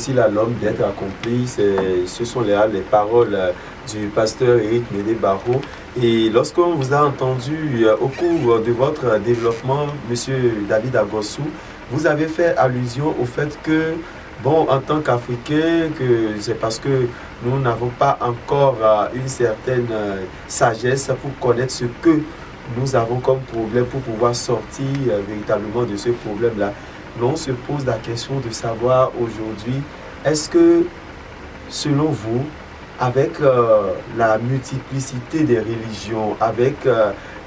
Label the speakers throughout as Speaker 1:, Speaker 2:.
Speaker 1: difficile à l'homme d'être accompli. Ce sont les paroles du pasteur Éric Médé-Barreau. Et lorsqu'on vous a entendu au cours de votre développement, Monsieur David Agossou, vous avez fait allusion au fait que, bon, en tant qu'Africains, c'est parce que nous n'avons pas encore une certaine sagesse pour connaître ce que nous avons comme problème pour pouvoir sortir véritablement de ce problème-là. On se pose la question de savoir aujourd'hui, est-ce que, selon vous, avec la multiplicité des religions, avec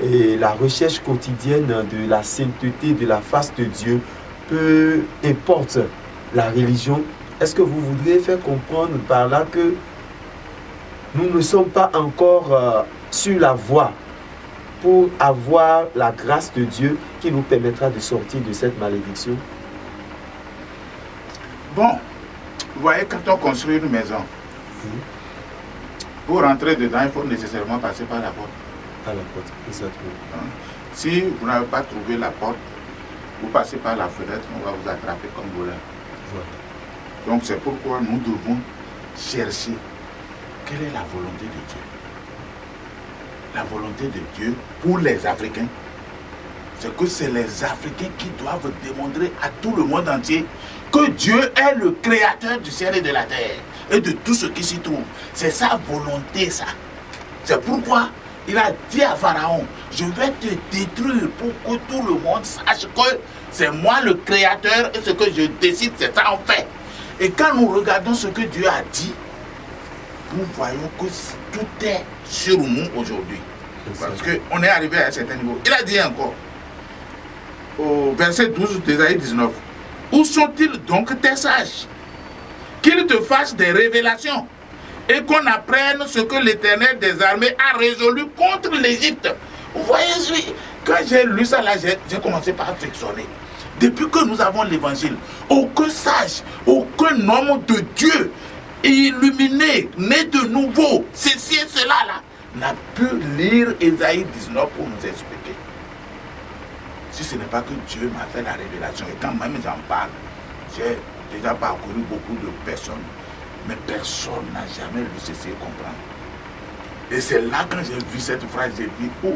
Speaker 1: et la recherche quotidienne de la sainteté, de la face de Dieu, peu importe la religion, est-ce que vous voudriez faire comprendre par là que nous ne sommes pas encore sur la voie pour avoir la grâce de Dieu qui nous permettra de sortir de cette malédiction?
Speaker 2: Bon, vous voyez, quand on construit une maison, pour rentrer dedans, il faut nécessairement passer par la porte.
Speaker 1: Par la porte, exactement.
Speaker 2: Si vous n'avez pas trouvé la porte, vous passez par la fenêtre, on va vous attraper comme voleur. Voilà. Donc c'est pourquoi nous devons chercher quelle est la volonté de Dieu. La volonté de Dieu pour les Africains, c'est que c'est les Africains qui doivent démontrer à tout le monde entier que Dieu est le créateur du ciel et de la terre et de tout ce qui s'y trouve. C'est sa volonté, ça. C'est pourquoi il a dit à Pharaon, je vais te détruire pour que tout le monde sache que c'est moi le créateur et ce que je décide, c'est ça en fait. Et quand nous regardons ce que Dieu a dit, nous voyons que tout est sur nous aujourd'hui. Parce qu'on est arrivé à un certain niveau. Il a dit encore, au verset 12 d'Ésaïe 19, où sont-ils donc tes sages? Qu'ils te fassent des révélations et qu'on apprenne ce que l'Éternel des armées a résolu contre l'Égypte. Vous voyez, quand j'ai lu ça là, j'ai commencé par frictionner. Depuis que nous avons l'évangile, aucun sage, aucun homme de Dieu illuminé, né de nouveau, ceci et cela là, n'a pu lire Ésaïe 19 pour nous expliquer. Si ce n'est pas que Dieu m'a fait la révélation, et quand même j'en parle, j'ai déjà parcouru beaucoup de personnes, mais personne n'a jamais lu ceci et comprendre. Et c'est là quand j'ai vu cette phrase, j'ai dit, oh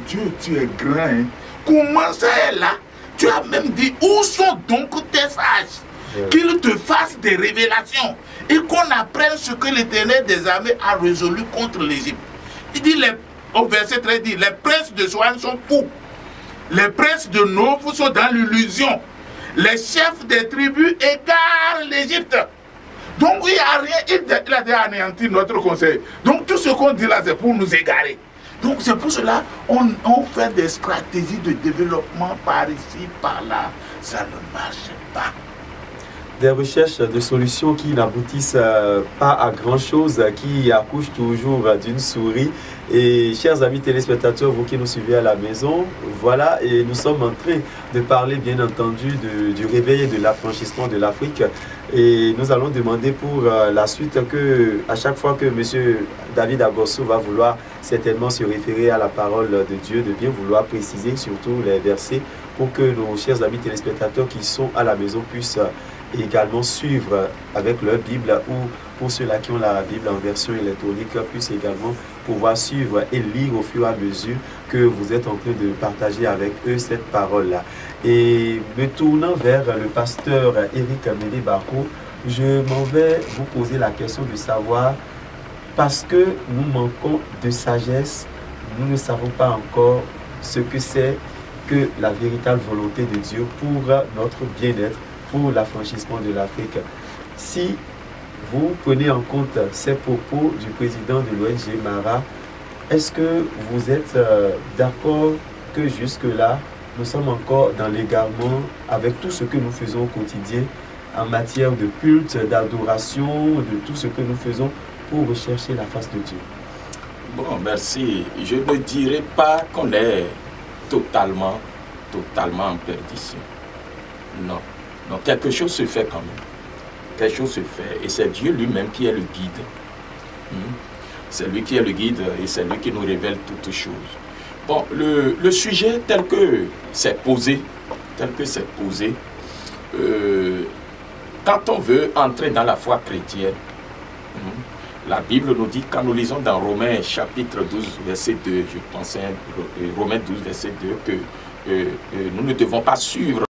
Speaker 2: Dieu, tu es grand, hein? Comment ça est là? Tu as même dit, où sont donc tes sages? Qu'ils te fassent des révélations et qu'on apprenne ce que l'Éternel des armées a résolu contre l'Égypte. Il dit, au verset 13, il dit, les princes de Zoan sont fous. Les princes de Noph sont dans l'illusion. Les chefs des tribus égarent l'Égypte. Donc il n'y a rien, il a déjà anéanti notre conseil. Donc tout ce qu'on dit là, c'est pour nous égarer. Donc c'est pour cela on fait des stratégies de développement par ici, par là. Ça ne marche pas.
Speaker 1: Des recherches de solutions qui n'aboutissent pas à grand-chose, qui accouchent toujours d'une souris. Et chers amis téléspectateurs, vous qui nous suivez à la maison, voilà, et nous sommes en train de parler bien entendu du réveil et de l'affranchissement de l'Afrique. Et nous allons demander pour la suite que, à chaque fois que M. David Agossou va vouloir certainement se référer à la parole de Dieu, de bien vouloir préciser surtout les versets pour que nos chers amis téléspectateurs qui sont à la maison puissent également suivre avec leur Bible, ou pour ceux-là qui ont la Bible en version électronique puissent également pouvoir suivre et lire au fur et à mesure que vous êtes en train de partager avec eux cette parole-là. Et me tournant vers le pasteur Éric Médé-Barreau, je m'en vais vous poser la question de savoir, parce que nous manquons de sagesse, nous ne savons pas encore ce que c'est que la véritable volonté de Dieu pour notre bien-être, pour l'affranchissement de l'Afrique. Si vous prenez en compte ces propos du président de l'ONG Mara, est-ce que vous êtes d'accord que jusque-là, nous sommes encore dans l'égarement avec tout ce que nous faisons au quotidien en matière de culte, d'adoration, de tout ce que nous faisons pour rechercher la face de Dieu?
Speaker 3: Bon, merci. Je ne dirais pas qu'on est totalement en perdition. Non. Donc quelque chose se fait quand même. Quelque chose se fait. Et c'est Dieu lui-même qui est le guide. C'est lui qui est le guide et c'est lui qui nous révèle toutes choses. Bon, le sujet tel que c'est posé, quand on veut entrer dans la foi chrétienne, la Bible nous dit, quand nous lisons dans Romains chapitre 12, verset 2, je pense, Romains 12, verset 2, que nous ne devons pas suivre